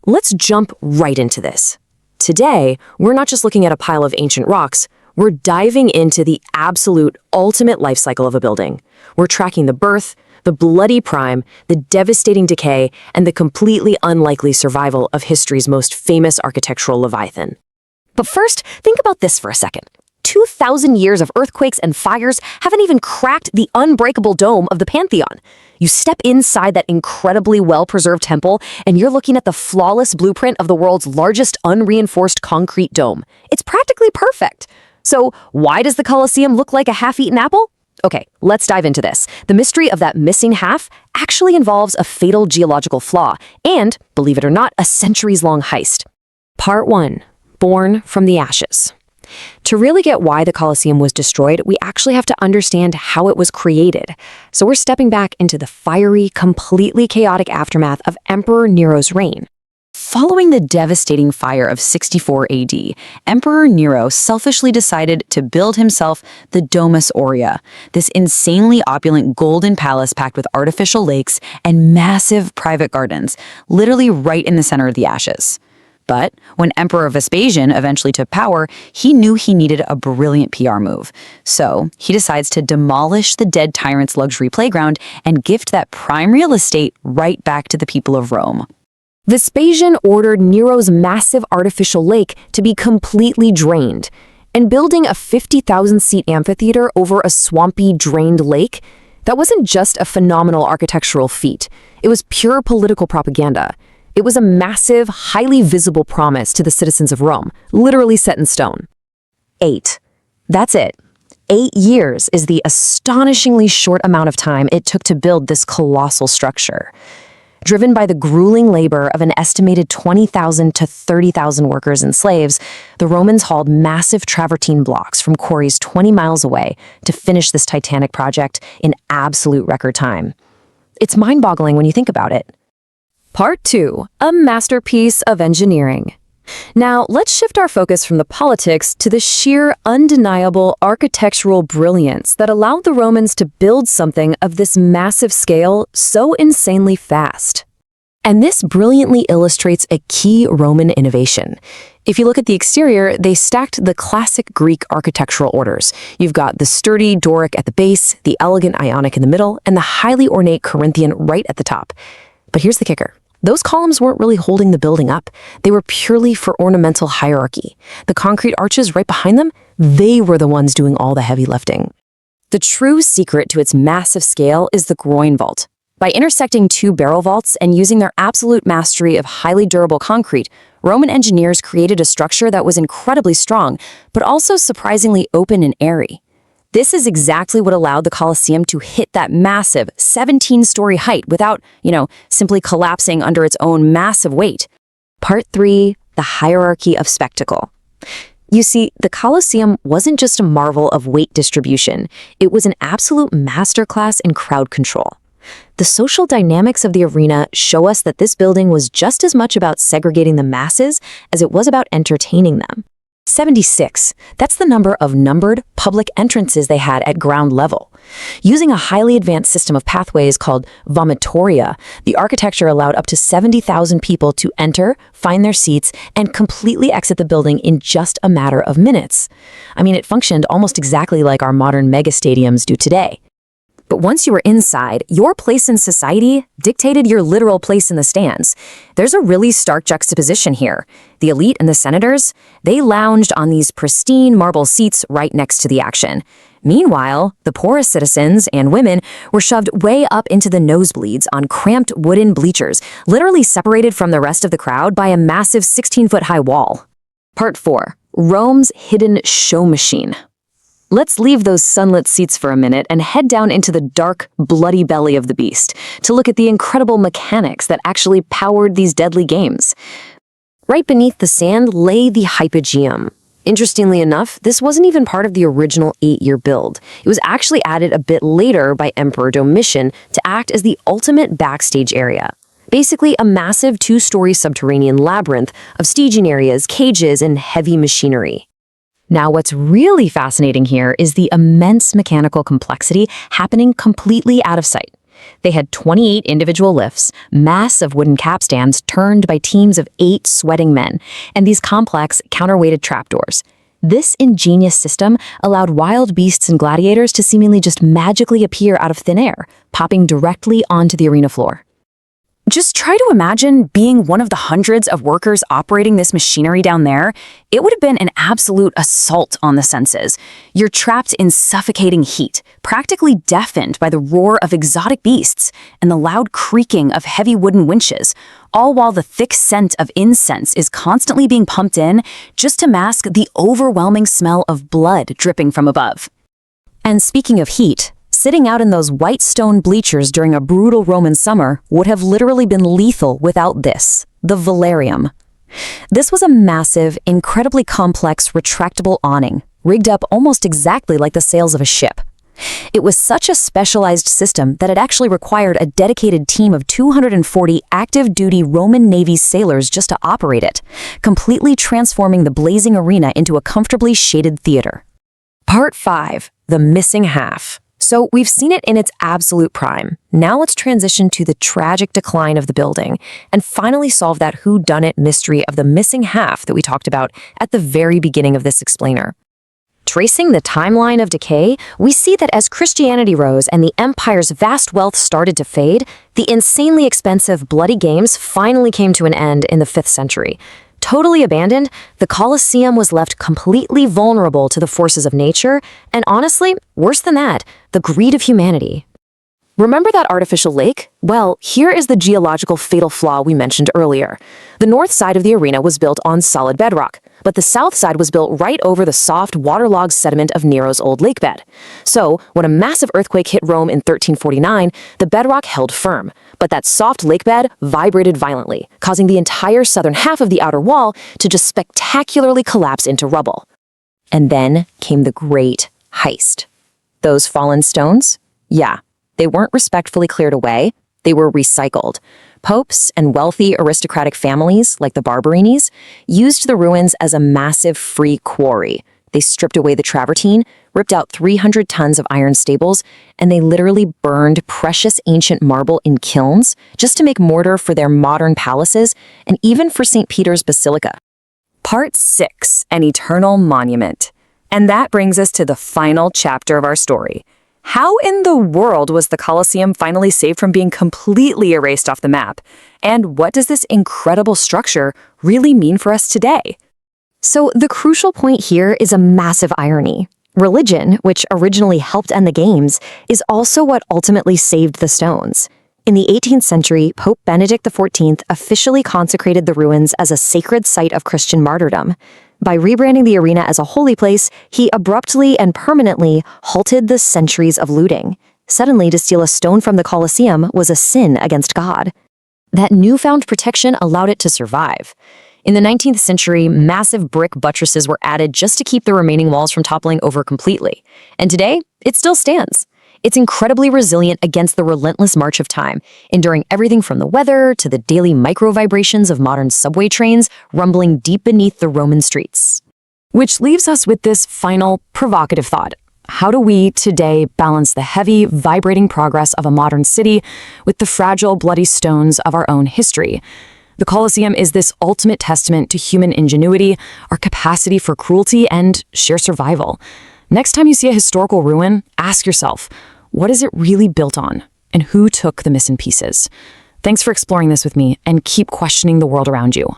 Let's jump right into this. Today, we're not just looking at a pile of ancient rocks, we're diving into the absolute ultimate life cycle of a building. We're tracking the birth, the bloody prime, the devastating decay, and the completely unlikely survival of history's most famous architectural leviathan. But first, think about this for a second. 2,000 years of earthquakes and fires haven't even cracked the unbreakable dome of the Pantheon. You step inside that incredibly well-preserved temple, and you're looking at the flawless blueprint of the world's largest unreinforced concrete dome. It's practically perfect. So why does the Colosseum look like a half-eaten apple? Okay, let's dive into this. The mystery of that missing half actually involves a fatal geological flaw and, believe it or not, a centuries-long heist. Part 1. Born from the ashes. To really get why the Colosseum was destroyed, we actually have to understand how it was created. So we're stepping back into the fiery, completely chaotic aftermath of Emperor Nero's reign. Following the devastating fire of 64 AD, Emperor Nero selfishly decided to build himself the Domus Aurea, this insanely opulent golden palace packed with artificial lakes and massive private gardens, literally right in the center of the ashes. But when Emperor Vespasian eventually took power, he knew he needed a brilliant PR move. So he decides to demolish the dead tyrant's luxury playground and gift that prime real estate right back to the people of Rome. Vespasian ordered Nero's massive artificial lake to be completely drained, and building a 50,000-seat amphitheater over a swampy, drained lake, that wasn't just a phenomenal architectural feat. It was pure political propaganda. It was a massive, highly visible promise to the citizens of Rome, literally set in stone. 8. That's it. 8 years is the astonishingly short amount of time it took to build this colossal structure. Driven by the grueling labor of an estimated 20,000 to 30,000 workers and slaves, the Romans hauled massive travertine blocks from quarries 20 miles away to finish this titanic project in absolute record time. It's mind-boggling when you think about it. Part 2. A masterpiece of engineering. Now, let's shift our focus from the politics to the sheer, undeniable architectural brilliance that allowed the Romans to build something of this massive scale so insanely fast. And this brilliantly illustrates a key Roman innovation. If you look at the exterior, they stacked the classic Greek architectural orders. You've got the sturdy Doric at the base, the elegant Ionic in the middle, and the highly ornate Corinthian right at the top. But here's the kicker. Those columns weren't really holding the building up. They were purely for ornamental hierarchy. The concrete arches right behind them, they were the ones doing all the heavy lifting. The true secret to its massive scale is the groin vault. By intersecting two barrel vaults and using their absolute mastery of highly durable concrete, Roman engineers created a structure that was incredibly strong, but also surprisingly open and airy. This is exactly what allowed the Colosseum to hit that massive 17-story height without, simply collapsing under its own massive weight. Part 3. The hierarchy of spectacle. You see, the Colosseum wasn't just a marvel of weight distribution. It was an absolute masterclass in crowd control. The social dynamics of the arena show us that this building was just as much about segregating the masses as it was about entertaining them. 76. That's the number of numbered public entrances they had at ground level. Using a highly advanced system of pathways called vomitoria, the architecture allowed up to 70,000 people to enter, find their seats, and completely exit the building in just a matter of minutes. It functioned almost exactly like our modern megastadiums do today. But once you were inside, your place in society dictated your literal place in the stands. There's a really stark juxtaposition here. The elite and the senators, they lounged on these pristine marble seats right next to the action. Meanwhile, the poorest citizens and women were shoved way up into the nosebleeds on cramped wooden bleachers, literally separated from the rest of the crowd by a massive 16-foot-high wall. Part 4. Rome's hidden show machine. Let's leave those sunlit seats for a minute and head down into the dark, bloody belly of the beast to look at the incredible mechanics that actually powered these deadly games. Right beneath the sand lay the Hypogeum. Interestingly enough, this wasn't even part of the original 8-year build. It was actually added a bit later by Emperor Domitian to act as the ultimate backstage area. Basically, a massive 2-story subterranean labyrinth of staging areas, cages, and heavy machinery. Now, what's really fascinating here is the immense mechanical complexity happening completely out of sight. They had 28 individual lifts, massive wooden capstans turned by teams of 8 sweating men, and these complex, counterweighted trapdoors. This ingenious system allowed wild beasts and gladiators to seemingly just magically appear out of thin air, popping directly onto the arena floor. Just try to imagine being one of the hundreds of workers operating this machinery down there. It would have been an absolute assault on the senses. You're trapped in suffocating heat, practically deafened by the roar of exotic beasts and the loud creaking of heavy wooden winches, all while the thick scent of incense is constantly being pumped in just to mask the overwhelming smell of blood dripping from above. And speaking of heat, sitting out in those white stone bleachers during a brutal Roman summer would have literally been lethal without this, the velarium. This was a massive, incredibly complex, retractable awning, rigged up almost exactly like the sails of a ship. It was such a specialized system that it actually required a dedicated team of 240 active-duty Roman Navy sailors just to operate it, completely transforming the blazing arena into a comfortably shaded theater. Part 5. The Missing Half. So we've seen it in its absolute prime. Now let's transition to the tragic decline of the building and finally solve that whodunit mystery of the missing half that we talked about at the very beginning of this explainer. Tracing the timeline of decay, we see that as Christianity rose and the empire's vast wealth started to fade, the insanely expensive bloody games finally came to an end in the 5th century. Totally abandoned, the Colosseum was left completely vulnerable to the forces of nature, and honestly, worse than that, the greed of humanity. Remember that artificial lake? Well, here is the geological fatal flaw we mentioned earlier. The north side of the arena was built on solid bedrock, but the south side was built right over the soft, waterlogged sediment of Nero's old lake bed. So, when a massive earthquake hit Rome in 1349, the bedrock held firm, but that soft lake bed vibrated violently, causing the entire southern half of the outer wall to just spectacularly collapse into rubble. And then came the great heist. Those fallen stones? Yeah. They weren't respectfully cleared away, they were recycled. Popes and wealthy aristocratic families, like the Barbarinis, used the ruins as a massive free quarry. They stripped away the travertine, ripped out 300 tons of iron stables, and they literally burned precious ancient marble in kilns just to make mortar for their modern palaces and even for St. Peter's Basilica. Part 6, An Eternal Monument. And that brings us to the final chapter of our story. How in the world was the Colosseum finally saved from being completely erased off the map? And what does this incredible structure really mean for us today? So the crucial point here is a massive irony. Religion, which originally helped end the games, is also what ultimately saved the stones. In the 18th century, Pope Benedict XIV officially consecrated the ruins as a sacred site of Christian martyrdom. By rebranding the arena as a holy place, he abruptly and permanently halted the centuries of looting. Suddenly, to steal a stone from the Colosseum was a sin against God. That newfound protection allowed it to survive. In the 19th century, massive brick buttresses were added just to keep the remaining walls from toppling over completely. And today, it still stands. It's incredibly resilient against the relentless march of time, enduring everything from the weather to the daily micro-vibrations of modern subway trains rumbling deep beneath the Roman streets. Which leaves us with this final, provocative thought. How do we, today, balance the heavy, vibrating progress of a modern city with the fragile, bloody stones of our own history? The Colosseum is this ultimate testament to human ingenuity, our capacity for cruelty, and sheer survival. Next time you see a historical ruin, ask yourself, what is it really built on? And who took the missing pieces? Thanks for exploring this with me, and keep questioning the world around you.